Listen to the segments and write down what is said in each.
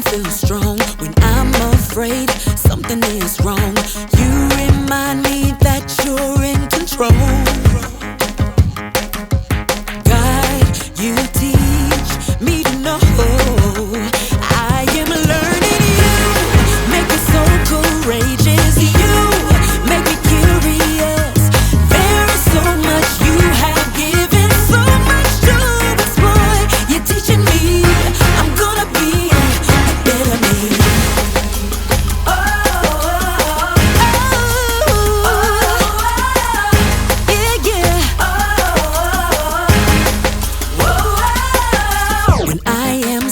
don't feel strong when I'm afraid something is wrong. You remind me that you're in control. God, you teach me to know I am learning you. Make me so courageous. You make me curious. There is so much you have given, so much to explore. You're teaching me. I'm gonna be a better me.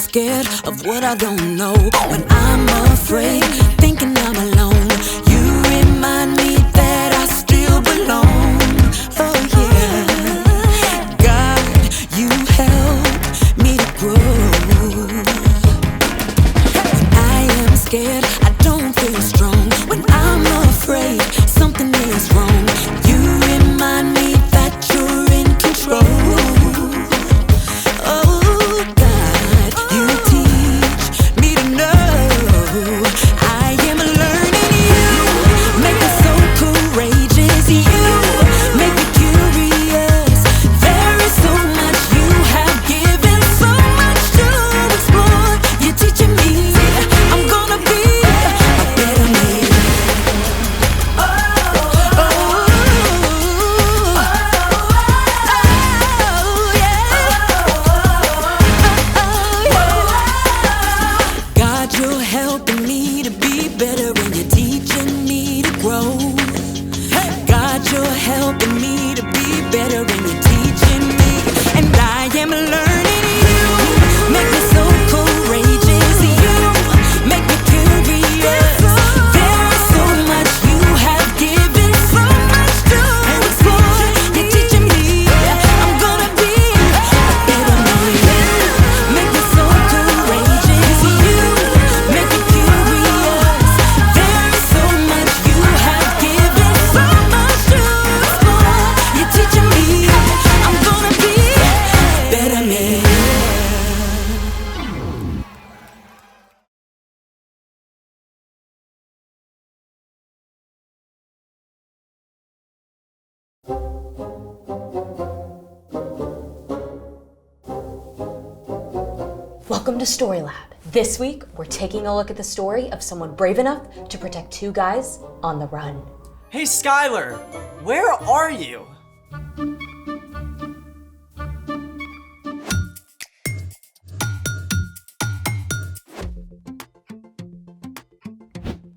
Scared of what I don't know, when I'm afraid, thinking I'm alone, you remind me that I still belong. Oh yeah, God, you help me to grow. When I am scared, I don't feel strong. When I'm afraid, something is wrong. You remind me that you're in control. Welcome to Story Lab. This week, we're taking a look at the story of someone brave enough to protect two guys on the run. Hey Skylar, where are you?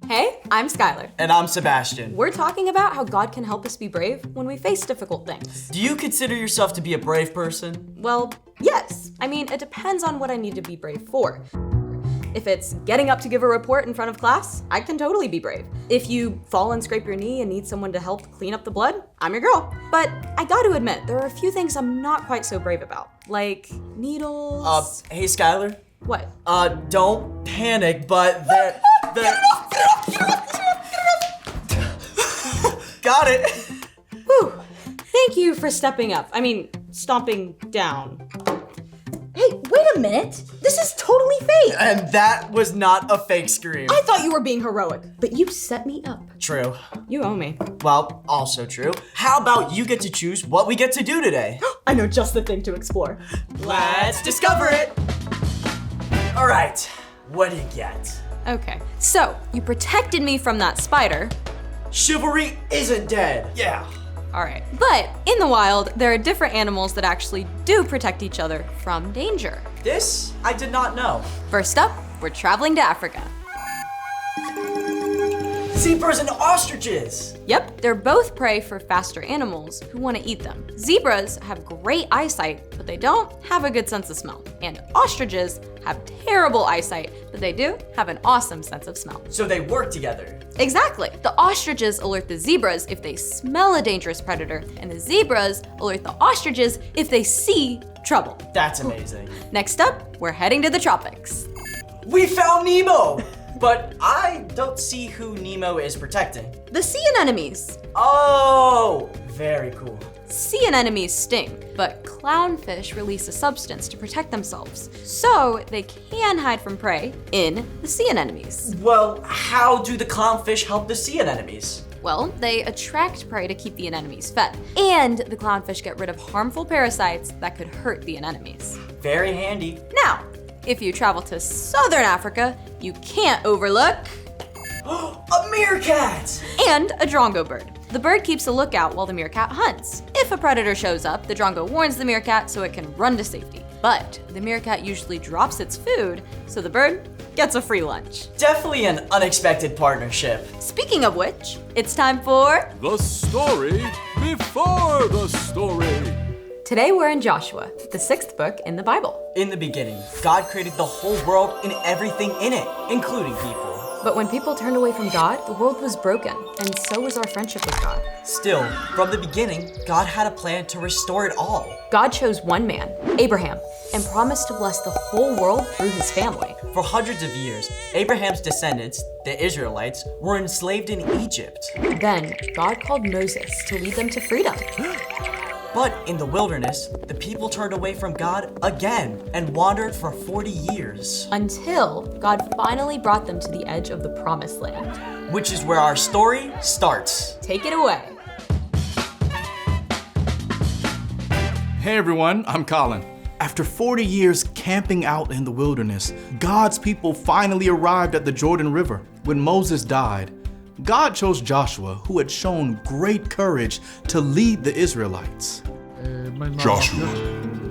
Hey, I'm Skylar. And I'm Sebastian. We're talking about how God can help us be brave when we face difficult things. Do you consider yourself to be a brave person? Well, yes. I mean, it depends on what I need to be brave for. If it's getting up to give a report in front of class, I can totally be brave. If you fall and scrape your knee and need someone to help clean up the blood, I'm your girl. But I gotta admit, there are a few things I'm not quite so brave about, like needles. Hey Skylar? What? Don't panic, but there... Got it. Whew. Thank you for stepping up. I mean, stomping down. Hey, wait a minute. This is totally fake. And that was not a fake scream. I thought you were being heroic. But you set me up. True. You owe me. Well, also true. How about you get to choose what we get to do today? I know just the thing to explore. Let's discover it. All right, what do you get? Okay, so you protected me from that spider. Chivalry isn't dead. Yeah. All right, but in the wild, there are different animals that actually do protect each other from danger. This I did not know. First up, we're traveling to Africa. Zebras and ostriches. Yep, they're both prey for faster animals who want to eat them. Zebras have great eyesight, but they don't have a good sense of smell. And ostriches have terrible eyesight, but they do have an awesome sense of smell. So they work together. Exactly. The ostriches alert the zebras if they smell a dangerous predator, and the zebras alert the ostriches if they see trouble. That's amazing. Next up, we're heading to the tropics. We found Nemo! But I don't see who Nemo is protecting. The sea anemones. Oh, very cool. Sea anemones sting, but clownfish release a substance to protect themselves, so they can hide from prey in the sea anemones. Well, how do the clownfish help the sea anemones? Well, they attract prey to keep the anemones fed, and the clownfish get rid of harmful parasites that could hurt the anemones. Very handy. Now, if you travel to southern Africa, you can't overlook A meerkat! and a drongo bird. The bird keeps a lookout while the meerkat hunts. If a predator shows up, the drongo warns the meerkat so it can run to safety. But the meerkat usually drops its food, so the bird gets a free lunch. Definitely an unexpected partnership. Speaking of which, it's time for The story before the story. Today we're in Joshua, the 6th book in the Bible. In the beginning, God created the whole world and everything in it, including people. But when people turned away from God, the world was broken, and so was our friendship with God. Still, from the beginning, God had a plan to restore it all. God chose one man, Abraham, and promised to bless the whole world through his family. For hundreds of years, Abraham's descendants, the Israelites, were enslaved in Egypt. Then, God called Moses to lead them to freedom. But in the wilderness, the people turned away from God again and wandered for 40 years. Until God finally brought them to the edge of the promised land. Which is where our story starts. Take it away. Hey everyone, I'm Colin. After 40 years camping out in the wilderness, God's people finally arrived at the Jordan River. When Moses died, God chose Joshua, who had shown great courage, to lead the Israelites. Joshua,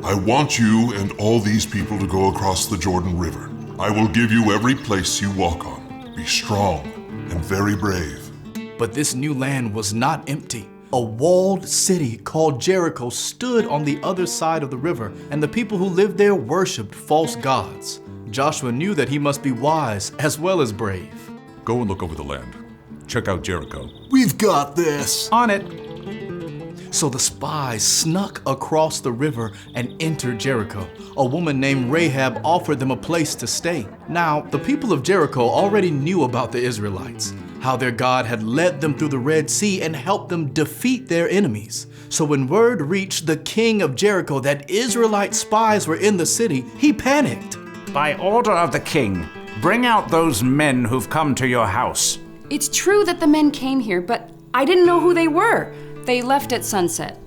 I want you and all these people to go across the Jordan River. I will give you every place you walk on. Be strong and very brave. But this new land was not empty. A walled city called Jericho stood on the other side of the river, and the people who lived there worshipped false gods. Joshua knew that he must be wise as well as brave. Go and look over the land. Check out Jericho. We've got this. On it. So the spies snuck across the river and entered Jericho. A woman named Rahab offered them a place to stay. Now, the people of Jericho already knew about the Israelites, how their God had led them through the Red Sea and helped them defeat their enemies. So when word reached the king of Jericho that Israelite spies were in the city, he panicked. By order of the king, bring out those men who've come to your house. It's true that the men came here, but I didn't know who they were. They left at sunset.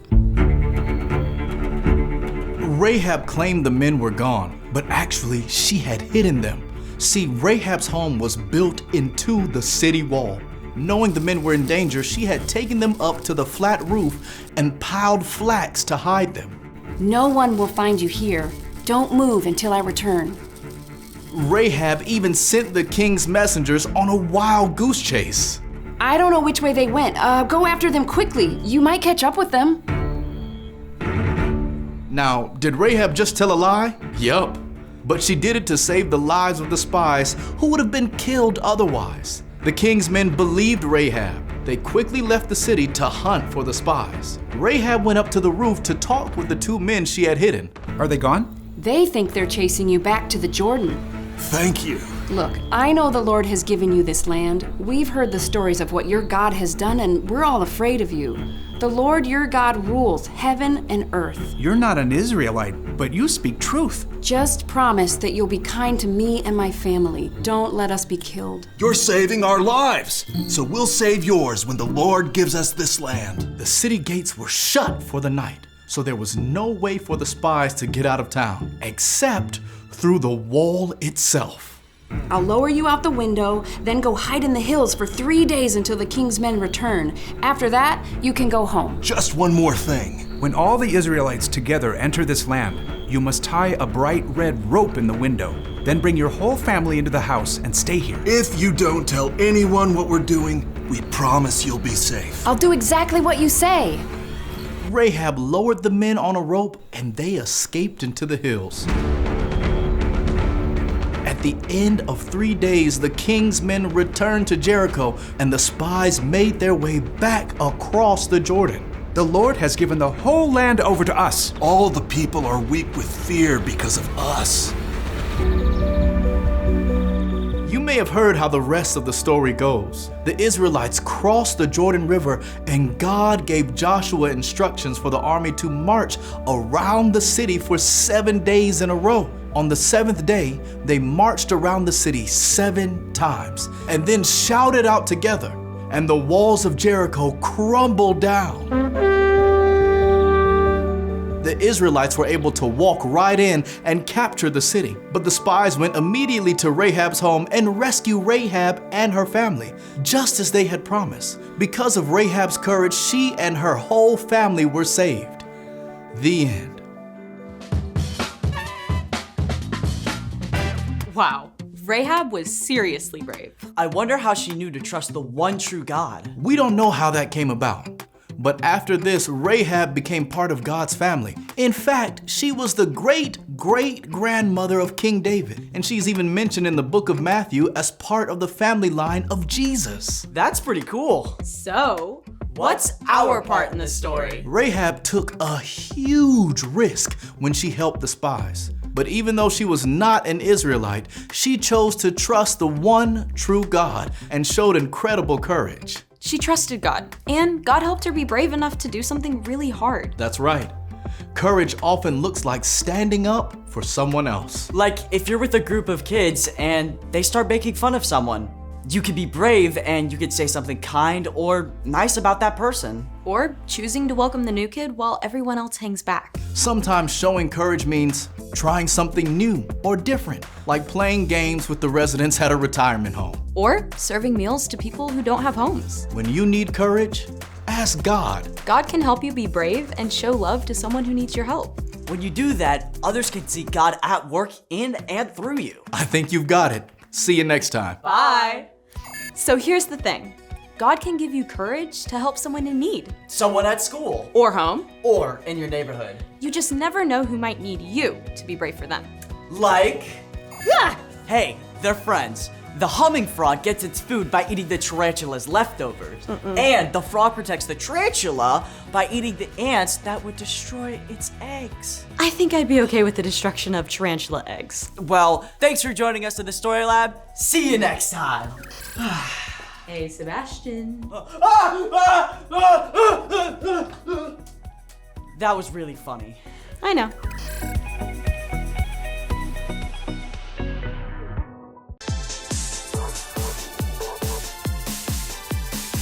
Rahab claimed the men were gone, but actually she had hidden them. See, Rahab's home was built into the city wall. Knowing the men were in danger, she had taken them up to the flat roof and piled flax to hide them. No one will find you here. Don't move until I return. Rahab even sent the king's messengers on a wild goose chase. I don't know which way they went. Go after them quickly. You might catch up with them. Now, did Rahab just tell a lie? Yup. But she did it to save the lives of the spies who would have been killed otherwise. The king's men believed Rahab. They quickly left the city to hunt for the spies. Rahab went up to the roof to talk with the two men she had hidden. Are they gone? They think they're chasing you back to the Jordan. Thank you. Look, I know the Lord has given you this land. We've heard the stories of what your God has done, and we're all afraid of you. The Lord your God rules heaven and earth. You're not an Israelite, but you speak truth. Just promise that you'll be kind to me and my family. Don't let us be killed. You're saving our lives, so we'll save yours when the Lord gives us this land. The city gates were shut for the night, so there was no way for the spies to get out of town, except through the wall itself. I'll lower you out the window, then go hide in the hills for 3 days until the king's men return. After that, you can go home. Just one more thing. When all the Israelites together enter this land, you must tie a bright red rope in the window. Then bring your whole family into the house and stay here. If you don't tell anyone what we're doing, we promise you'll be safe. I'll do exactly what you say. Rahab lowered the men on a rope and they escaped into the hills. At the end of 3 days, the king's men returned to Jericho and the spies made their way back across the Jordan. The Lord has given the whole land over to us. All the people are weak with fear because of us. You may may have heard how the rest of the story goes. The Israelites crossed the Jordan River, and God gave Joshua instructions for the army to march around the city for 7 days in a row. On the 7th day, they marched around the city 7 times and then shouted out together, and the walls of Jericho crumbled down. The Israelites were able to walk right in and capture the city. But the spies went immediately to Rahab's home and rescued Rahab and her family, just as they had promised. Because of Rahab's courage, she and her whole family were saved. The end. Wow. Rahab was seriously brave. I wonder how she knew to trust the one true God. We don't know how that came about. But after this, Rahab became part of God's family. In fact, she was the great-great-grandmother of King David, and she's even mentioned in the book of Matthew as part of the family line of Jesus. That's pretty cool. So, what's our part in the story? Rahab took a huge risk when she helped the spies. But even though she was not an Israelite, she chose to trust the one true God and showed incredible courage. She trusted God, and God helped her be brave enough to do something really hard. That's right. Courage often looks like standing up for someone else. Like if you're with a group of kids and they start making fun of someone, you could be brave and you could say something kind or nice about that person. Or choosing to welcome the new kid while everyone else hangs back. Sometimes showing courage means trying something new or different, like playing games with the residents at a retirement home. Or serving meals to people who don't have homes. When you need courage, ask God. God can help you be brave and show love to someone who needs your help. When you do that, others can see God at work in and through you. I think you've got it. See you next time. Bye. So here's the thing. God can give you courage to help someone in need. Someone at school. Or home. Or in your neighborhood. You just never know who might need you to be brave for them. Like... Hey, they're friends. The humming frog gets its food by eating the tarantula's leftovers. And the frog protects the tarantula by eating the ants that would destroy its eggs. I think I'd be okay with the destruction of tarantula eggs. Well, thanks for joining us in the Story Lab. See you next time. Hey, Sebastian. That was really funny. I know.